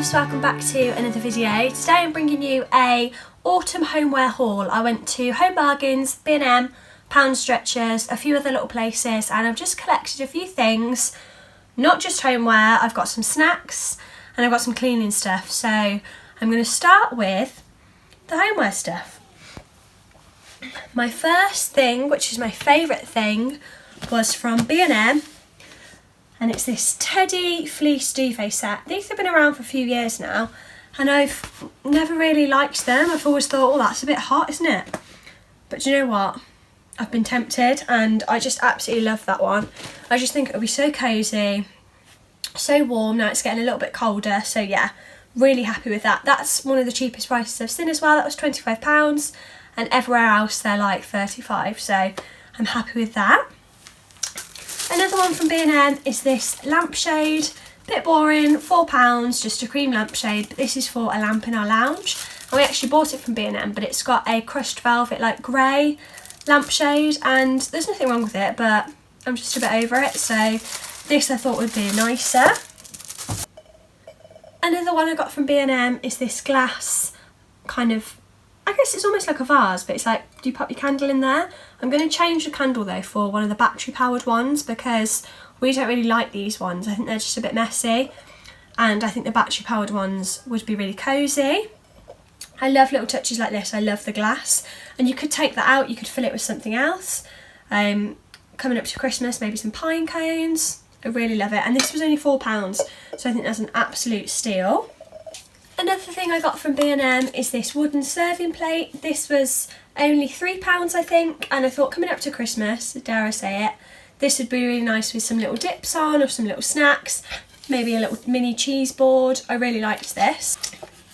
loves, welcome back to another video. Today I'm bringing you a autumn homeware haul. I went to Home Bargains, B&M, Pound Stretchers, a few other little places, and I've just collected a few things, not just homeware. I've got some snacks and I've got some cleaning stuff. So I'm going to start with the homeware stuff. My first thing, which is my favourite thing, was from B&M. And it's this Teddy Fleece Duvet set. These have been around for a few years now, and I've never really liked them. I've always thought, oh, that's a bit hot, isn't it? But do you know what? I've been tempted, and I just absolutely love that one. I just think it'll be so cosy, so warm. Now it's getting a little bit colder, so yeah, really happy with that. That's one of the cheapest prices I've seen as well. That was £25, and everywhere else they're like £35, so I'm happy with that. Another one from B&M is this lampshade. Bit boring, £4, just a cream lampshade, but this is for a lamp in our lounge. And we actually bought it from B&M, but it's got a crushed velvet like grey lampshade, and there's nothing wrong with it, but I'm just a bit over it, so this I thought would be nicer. Another one I got from B&M is this glass kind of, I guess it's almost like a vase, but it's like, do you pop your candle in there? I'm going to change the candle though for one of the battery powered ones, because we don't really like these ones. I think they're just a bit messy, and I think the battery powered ones would be really cosy. I love little touches like this. I love the glass, and you could take that out, you could fill it with something else. Coming up to Christmas, maybe some pine cones. I really love it, and this was only £4, so I think that's an absolute steal. Another thing I got from B&M is this wooden serving plate. This was only £3 I think, and I thought coming up to Christmas, dare I say it, this would be really nice with some little dips on or some little snacks, maybe a little mini cheese board. I really liked this.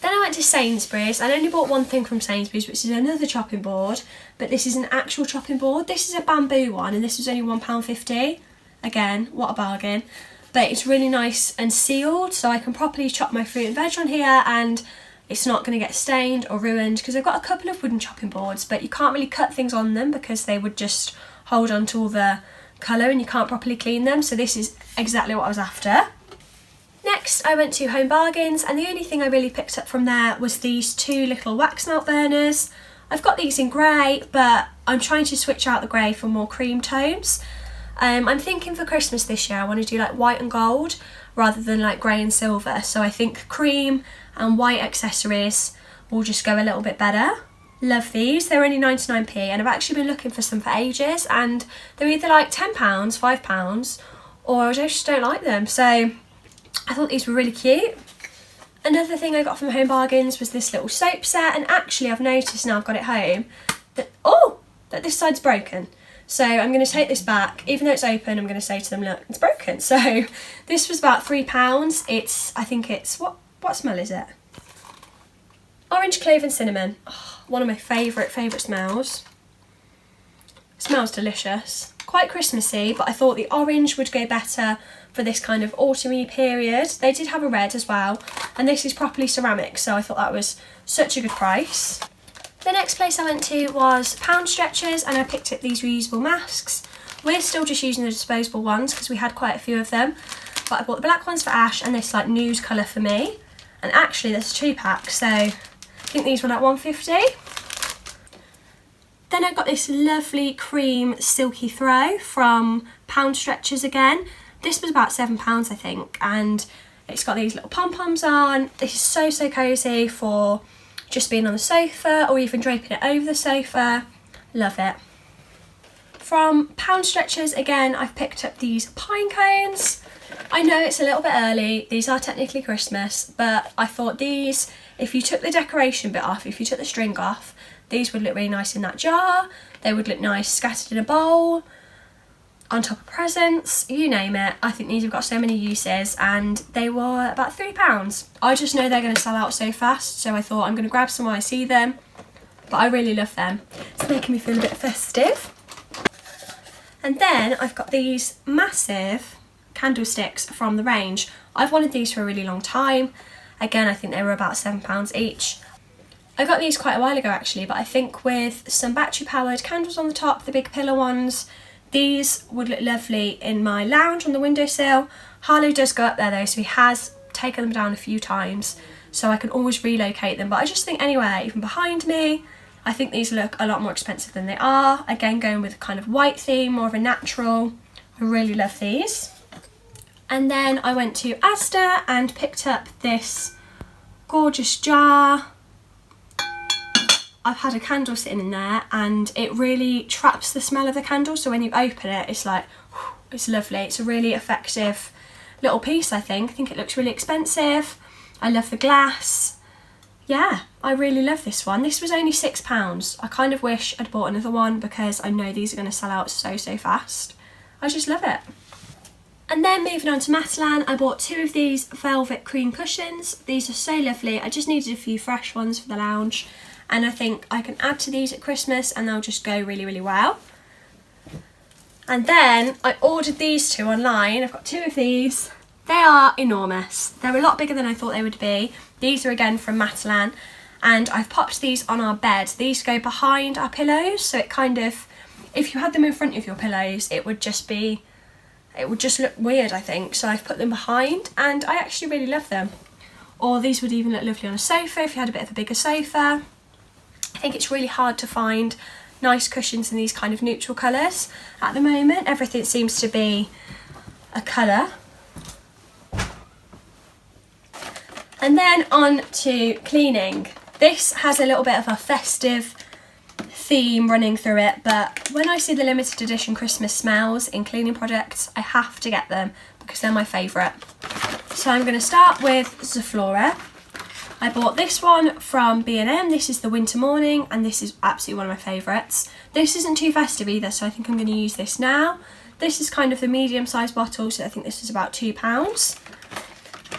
Then I went to Sainsbury's. I only bought one thing from Sainsbury's, which is another chopping board, but this is an actual chopping board. This is a bamboo one, and this was only £1.50. Again, what a bargain. But it's really nice and sealed, so I can properly chop my fruit and veg on here, and it's not going to get stained or ruined, because I've got a couple of wooden chopping boards, but you can't really cut things on them because they would just hold on to all the colour and you can't properly clean them, so this is exactly what I was after. Next I went to Home Bargains, and the only thing I really picked up from there was these two little wax melt burners. I've got these in grey, but I'm trying to switch out the grey for more cream tones. I'm thinking for Christmas this year I want to do like white and gold rather than like grey and silver, so I think cream and white accessories will just go a little bit better. Love these. They're only 99p, and I've actually been looking for some for ages, and they're either like £10, £5, or I just don't like them, so I thought these were really cute. Another thing I got from Home Bargains was this little soap set, and actually I've noticed now I've got it home that this side's broken. So I'm going to take this back. Even though it's open, I'm going to say to them, look, it's broken. So this was about £3. I think it's, what smell is it? Orange, clove and cinnamon. Oh, one of my favourite smells. It smells delicious. Quite Christmassy, but I thought the orange would go better for this kind of autumny period. They did have a red as well, and this is properly ceramic, so I thought that was such a good price. The next place I went to was Pound Stretchers, and I picked up these reusable masks. We're still just using the disposable ones because we had quite a few of them, but I bought the black ones for Ash and this like nude colour for me. And actually there's a 2-pack, so I think these were like £1.50. Then I got this lovely cream silky throw from Pound Stretchers again. This was about £7 I think, and it's got these little pom-poms on. This is so cosy for just being on the sofa or even draping it over the sofa. Love it. From Pound Stretchers again, I've picked up these pine cones. I know it's a little bit early, these are technically Christmas, but I thought these, if you took the decoration bit off, if you took the string off, these would look really nice in that jar. They would look nice scattered in a bowl, on top of presents, you name it. I think these have got so many uses, and they were about £3. I just know they're going to sell out so fast, so I thought I'm going to grab some when I see them, but I really love them. It's making me feel a bit festive. And then I've got these massive candlesticks from the range. I've wanted these for a really long time. Again, I think they were about £7 each. I got these quite a while ago actually, but I think with some battery powered candles on the top, the big pillar ones, these would look lovely in my lounge on the windowsill. Harlow does go up there though, so he has taken them down a few times, so I can always relocate them. But I just think anywhere, even behind me, I think these look a lot more expensive than they are. Again, going with a kind of white theme, more of a natural. I really love these. And then I went to Asda and picked up this gorgeous jar. I've had a candle sitting in there and it really traps the smell of the candle, so when you open it, it's like, whew, it's lovely. It's a really effective little piece, I think. I think it looks really expensive. I love the glass. Yeah, I really love this one. This was only £6. I kind of wish I'd bought another one because I know these are going to sell out so fast. I just love it. And then moving on to Matalan, I bought 2 of these velvet cream cushions. These are so lovely. I just needed a few fresh ones for the lounge, and I think I can add to these at Christmas and they'll just go really well. And then I ordered these 2 online. I've got 2 of these. They are enormous. They're a lot bigger than I thought they would be. These are again from Matalan, and I've popped these on our bed. These go behind our pillows, so it kind of, if you had them in front of your pillows, it would just look weird, I think. So I've put them behind and I actually really love them. Or these would even look lovely on a sofa if you had a bit of a bigger sofa. I think it's really hard to find nice cushions in these kind of neutral colours at the moment. Everything seems to be a colour. And then on to cleaning. This has a little bit of a festive theme running through it, but when I see the limited edition Christmas smells in cleaning products, I have to get them because they're my favourite. So I'm going to start with Zaflora. I bought this one from B&M. This is the Winter Morning, and this is absolutely one of my favourites. This isn't too festive either, so I think I'm going to use this now. This is kind of the medium-sized bottle, so I think this is about £2.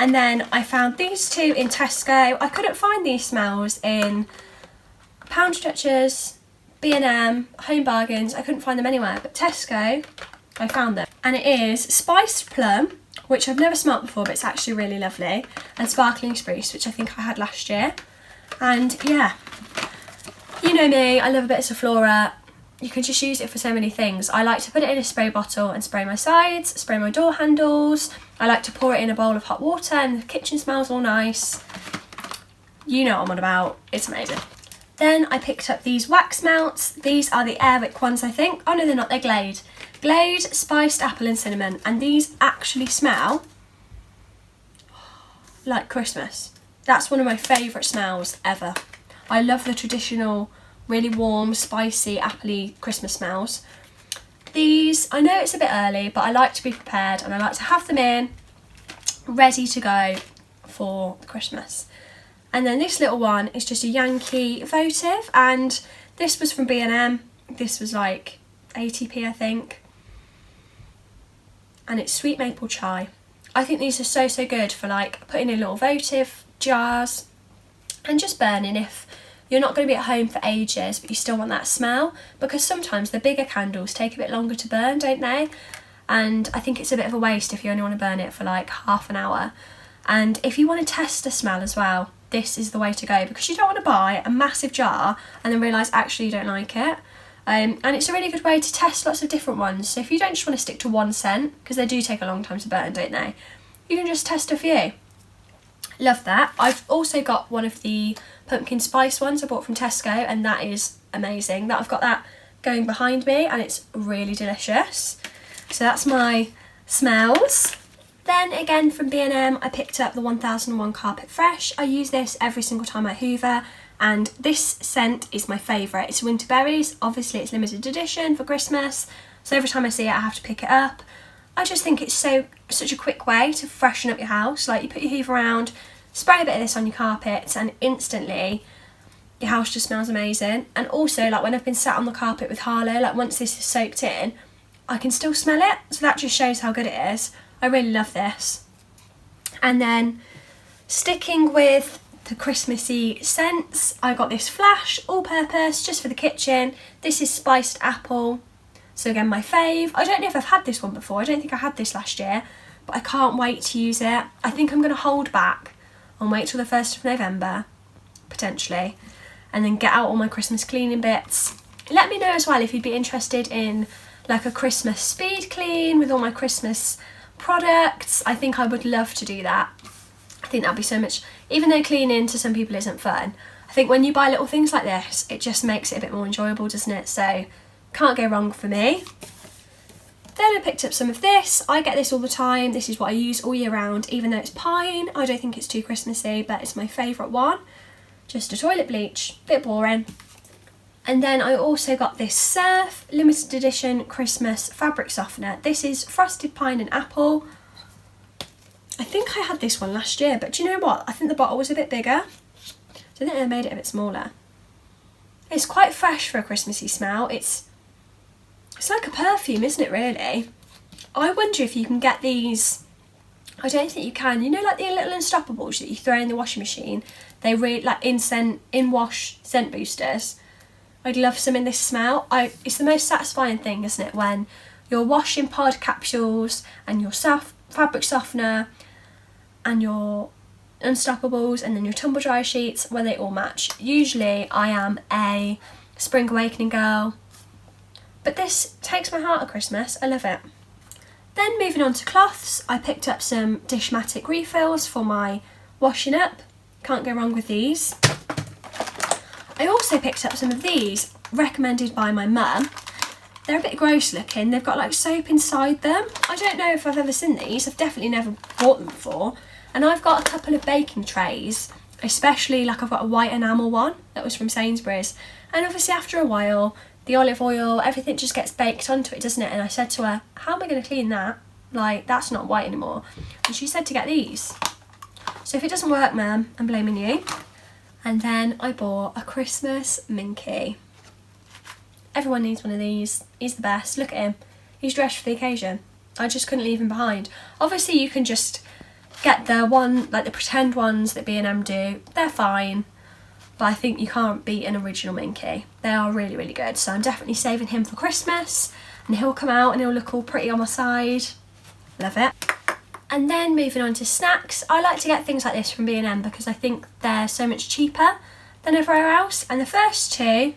And then I found these 2 in Tesco. I couldn't find these smells in Pound Stretchers, B&M, Home Bargains. I couldn't find them anywhere, but Tesco, I found them. And it is Spiced Plum, which I've never smelt before, but it's actually really lovely, and Sparkling Spruce, which I think I had last year. And yeah, you know me, I love a bit of Zaflora. You can just use it for so many things. I like to put it in a spray bottle and spray my sides, spray my door handles. I like to pour it in a bowl of hot water and the kitchen smells all nice. You know what I'm on about. It's amazing. Then I picked up these wax melts. These are the Airwick ones, I think. Oh no, they're not, they're Glade. Glade, Spiced Apple and Cinnamon. And these actually smell like Christmas. That's one of my favourite smells ever. I love the traditional, really warm, spicy, appley Christmas smells. These, I know it's a bit early, but I like to be prepared and I like to have them in, ready to go for Christmas. And then this little one is just a Yankee votive, and this was from B&M. This was like 80p, I think. And it's sweet maple chai. I think these are so good for like putting in little votive jars and just burning if you're not going to be at home for ages but you still want that smell, because sometimes the bigger candles take a bit longer to burn, don't they? And I think it's a bit of a waste if you only want to burn it for like half an hour. And if you want to test the smell as well, this is the way to go, because you don't want to buy a massive jar and then realise actually you don't like it. And it's a really good way to test lots of different ones. So if you don't just want to stick to one scent, because they do take a long time to burn, don't they? You can just test a few. Love that. I've also got one of the pumpkin spice ones I bought from Tesco, and that is amazing. I've got that going behind me and it's really delicious. So that's my smells. Then again from B&M, I picked up the 1001 Carpet Fresh. I use this every single time I hoover, and this scent is my favourite. It's winter berries. Obviously it's limited edition for Christmas, so every time I see it I have to pick it up. I just think it's such a quick way to freshen up your house. Like, you put your hoover around, spray a bit of this on your carpets, and instantly your house just smells amazing. And also, like, when I've been sat on the carpet with Harlow, like once this is soaked in, I can still smell it, so that just shows how good it is. I really love this. And then sticking with the Christmassy scents, I got this Flash all purpose just for the kitchen. This is Spiced Apple, so again my fave. I don't know if I've had this one before. I don't think I had this last year, but I can't wait to use it. I think I'm going to hold back and wait till the 1st of November potentially, and then get out all my Christmas cleaning bits. Let me know as well if you'd be interested in like a Christmas speed clean with all my Christmas products. I think I would love to do that. think that'd be so much, even though cleaning to some people isn't fun, I think when you buy little things like this, it just makes it a bit more enjoyable, doesn't it? So can't go wrong for me. Then I picked up some of this. I get this all the time. This is what I use all year round, even though it's pine. I don't think it's too Christmassy, but it's my favourite one. Just a toilet bleach, bit boring. And then I also got this Surf limited edition Christmas fabric softener. This is frosted pine and apple. I think I had this one last year, but do you know what? I think the bottle was a bit bigger. So I think they made it a bit smaller. It's quite fresh for a Christmassy smell. It's like a perfume, isn't it, really? I wonder if you can get these. I don't think you can. You know, like the little Unstoppables that you throw in the washing machine? They really, like in-wash scent boosters. I'd love some in this smell. It's the most satisfying thing, isn't it, when you're washing pod capsules and your fabric softener and your Unstoppables and then your tumble dryer sheets, where they all match. Usually I am a Spring Awakening girl, but this takes my heart at Christmas. I love it. Then moving on to cloths, I picked up some Dishmatic Refills for my washing up. Can't go wrong with these. I also picked up some of these, recommended by my mum. They're a bit gross looking. They've got like soap inside them. I don't know if I've ever seen these. I've definitely never bought them before. And I've got a couple of baking trays, especially like I've got a white enamel one that was from Sainsbury's. And obviously after a while, the olive oil, everything just gets baked onto it, doesn't it? And I said to her, how am I going to clean that? Like, that's not white anymore. And she said to get these. So if it doesn't work, ma'am, I'm blaming you. And then I bought a Christmas Minky. Everyone needs one of these. He's the best. Look at him. He's dressed for the occasion. I just couldn't leave him behind. Obviously you can just get the one, like the pretend ones that B&M do. They're fine. But I think you can't beat an original Minky. They are really, really good. So I'm definitely saving him for Christmas. And he'll come out and he'll look all pretty on my side. Love it. And then moving on to snacks, I like to get things like this from B&M because I think they're so much cheaper than everywhere else. And the first two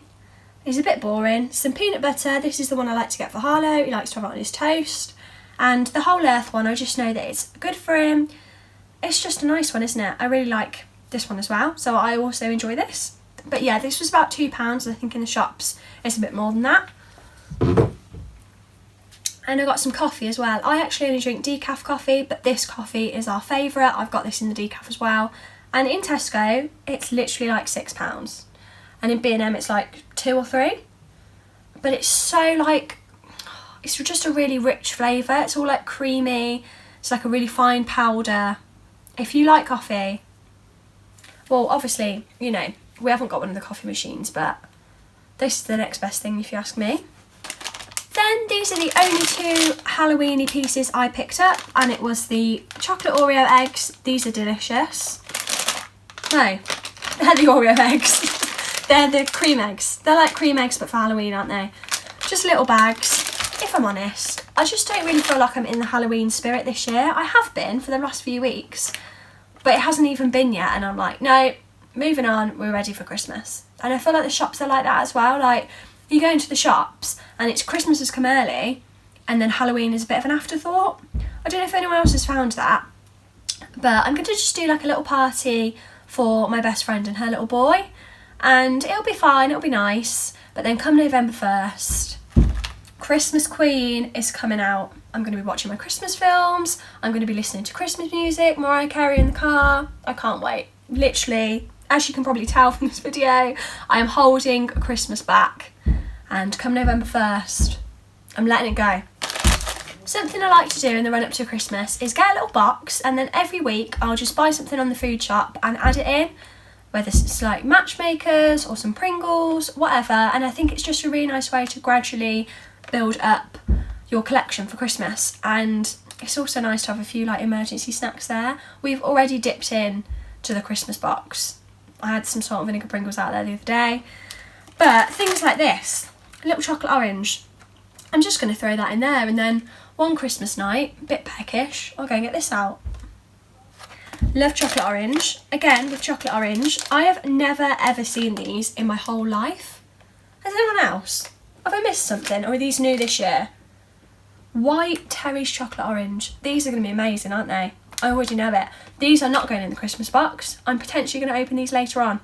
is a bit boring. Some peanut butter. This is the one I like to get for Harlow. He likes to have it on his toast. And the Whole Earth one, I just know that it's good for him. It's just a nice one, isn't it? I really like this one as well. So I also enjoy this. But yeah, this was about £2. I think in the shops it's a bit more than that. And I got some coffee as well. I actually only drink decaf coffee, but this coffee is our favourite. I've got this in the decaf as well. And in Tesco, it's literally like £6. And in B&M, it's like 2 or 3. But it's so like, it's just a really rich flavour. It's all like creamy. It's like a really fine powder. If you like coffee, well, obviously, you know, we haven't got one of the coffee machines, but this is the next best thing if you ask me. Then these are the only two Halloween-y pieces I picked up, and it was the chocolate Oreo eggs. These are delicious. No, they're the Oreo eggs. They're the cream eggs. They're like cream eggs but for Halloween, aren't they? Just little bags. If I'm honest, I just don't really feel like I'm in the Halloween spirit this year. I have been for the last few weeks, but it hasn't even been yet, and I'm like, no, moving on, we're ready for Christmas. And I feel like the shops are like that as well. Like, you go into the shops and it's Christmas has come early and then Halloween is a bit of an afterthought. I don't know if anyone else has found that, but I'm going to just do like a little party for my best friend and her little boy, and it'll be fine, it'll be nice. But then come November 1st, Christmas Queen is coming out. I'm going to be watching my Christmas films, I'm going to be listening to Christmas music, Mariah Carey in the car. I can't wait. Literally, as you can probably tell from this video, I am holding Christmas back. And come November 1st, I'm letting it go. Something I like to do in the run up to Christmas is get a little box, and then every week I'll just buy something on the food shop and add it in, whether it's like matchmakers or some Pringles, whatever. And I think it's just a really nice way to gradually build up your collection for Christmas. And it's also nice to have a few like emergency snacks there. We've already dipped in to the Christmas box. I had some salt and vinegar Pringles out there the other day. But things like this, a little chocolate orange, I'm just going to throw that in there, and then one Christmas night, a bit peckish, I'll go and get this out. Love chocolate orange. Again, with chocolate orange, I have never ever seen these in my whole life. Has anyone else? Have I missed something, or are these new this year? White Terry's chocolate orange. These are going to be amazing, aren't they? I already know it. These are not going in the Christmas box. I'm potentially going to open these later on.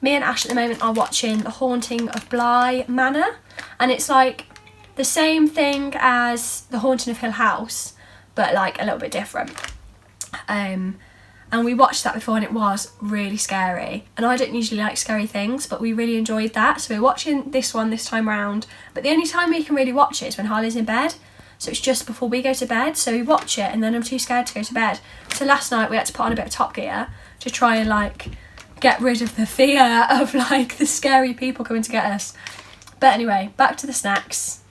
Me and Ash at the moment are watching The Haunting of Bly Manor, and it's like the same thing as The Haunting of Hill House, but like a little bit different. And we watched that before and it was really scary, and I don't usually like scary things, but we really enjoyed that, so we're watching this one this time round. But the only time we can really watch it is when Harley's in bed, so it's just before we go to bed, so we watch it and then I'm too scared to go to bed. So last night we had to put on a bit of Top Gear to try and like get rid of the fear of like the scary people coming to get us. But anyway, back to the snacks.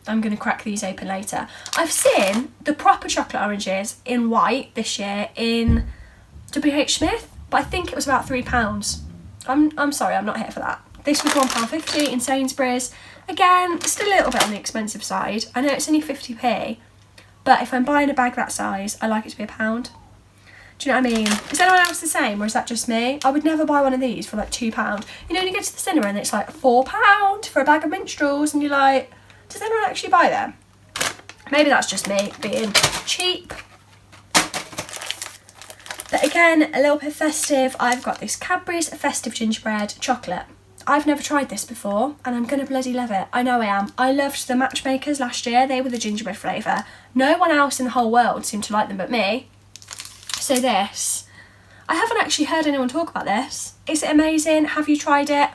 I'm going to crack these open later. I've seen the proper chocolate oranges in white this year in WH Smith, but I think it was about £3. I'm sorry, I'm not here for that. This was £1.50 in Sainsbury's. Again, still a little bit on the expensive side. I know it's only 50p, but if I'm buying a bag that size, I like it to be £1. Do you know what I mean? Is anyone else the same, or is that just me? I would never buy one of these for like £2. You know, when you go to the cinema and it's like £4 for a bag of minstrels, and you're like, does anyone actually buy them? Maybe that's just me being cheap. But again, a little bit festive. I've got this Cadburys Festive Gingerbread chocolate. I've never tried this before, and I'm gonna bloody love it. I know I am. I loved the Matchmakers last year. They were the gingerbread flavour. No one else in the whole world seemed to like them but me. So this, I haven't actually heard anyone talk about this. Is it amazing? Have you tried it?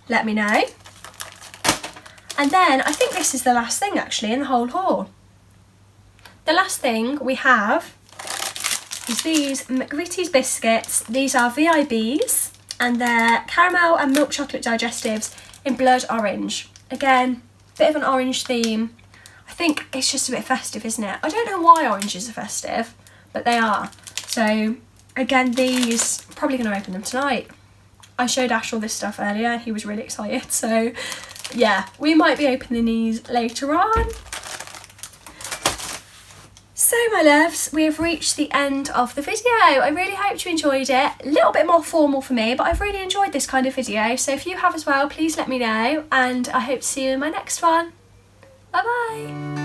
Let me know. And then I think this is the last thing actually in the whole haul. The last thing we have is these McVitie's biscuits. These are VIBs and they're caramel and milk chocolate digestives in blood orange. Again, bit of an orange theme. I think it's just a bit festive, isn't it? I don't know why oranges are festive, but they are. So again, these, probably going to open them tonight. I showed Ash all this stuff earlier and he was really excited. So yeah, we might be opening these later on. So my loves, we have reached the end of the video. I really hope you enjoyed it. A little bit more formal for me, but I've really enjoyed this kind of video. So if you have as well, please let me know, and I hope to see you in my next one. Bye bye.